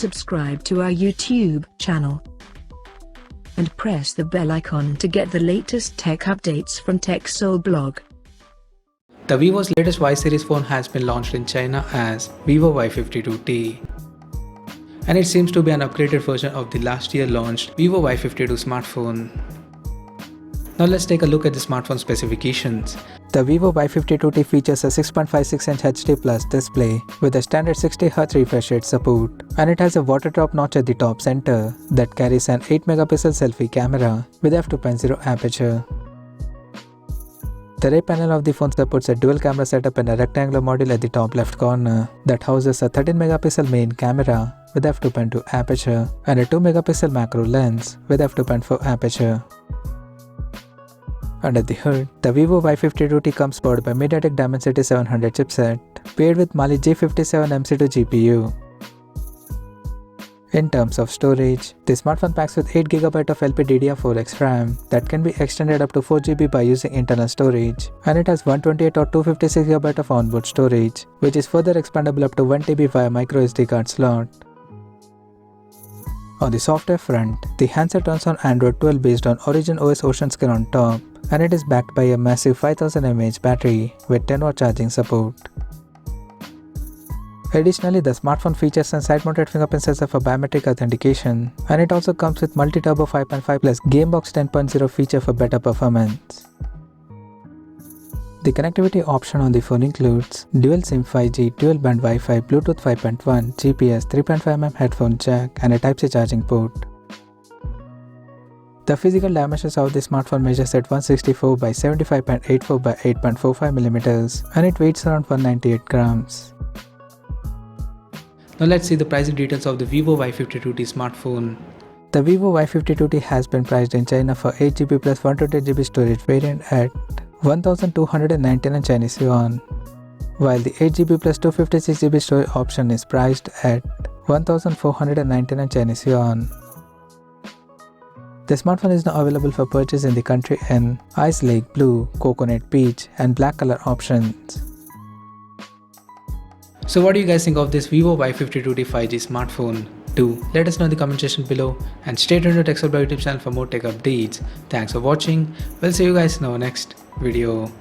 subscribe to our YouTube channel and press the bell icon to get the latest tech updates from TechSole blog. The Vivo's latest Y series phone has been launched in China as Vivo Y52t. And it seems to be an upgraded version of the last year launched Vivo Y52 smartphone. Now let's take a look at the smartphone specifications. The Vivo Y52t features a 6.56-inch HD Plus display with a standard 60Hz refresh rate support, and it has a water drop notch at the top center that carries an 8-megapixel selfie camera with f2.0 aperture. The rear panel of the phone supports a dual camera setup and a rectangular module at the top left corner that houses a 13-megapixel main camera with f2.2 aperture and a 2-megapixel macro lens with f2.4 aperture. Under the hood, the Vivo Y52t comes powered by MediaTek Dimensity 700 chipset, paired with Mali G57 MC2 GPU. In terms of storage, the smartphone packs with 8GB of LPDDR4X RAM that can be extended up to 4GB by using internal storage, and it has 128 or 256GB of onboard storage, which is further expandable up to 1TB via microSD card slot. On the software front, the handset runs on Android 12 based on Origin OS Ocean Skin on top, and it is backed by a massive 5000 mAh battery with 10W charging support. Additionally, the smartphone features a side-mounted fingerprint sensor for biometric authentication, and it also comes with multi-turbo 5.5 plus Gamebox 10.0 feature for better performance. The connectivity option on the phone includes dual SIM 5G, dual band Wi-Fi, Bluetooth 5.1, GPS, 3.5mm headphone jack, and a Type-C charging port. The physical dimensions of the smartphone measures at 164 by 75.84 by 8.45mm, and it weighs around 198 grams. Now let's see the pricing details of the Vivo Y52t smartphone. The Vivo Y52t has been priced in China for 8GB plus 128GB storage variant at 1,299 Chinese yuan, while the 8GB plus 256GB storage option is priced at 1,499 Chinese yuan. The smartphone is now available for purchase in the country in Ice Lake Blue, Coconut Peach, and Black color options. So what do you guys think of this Vivo Y52t 5G smartphone? Do let us know in the comment section below, and stay tuned to TechSole YouTube channel for more tech updates. Thanks for watching. We'll see you guys in our next video.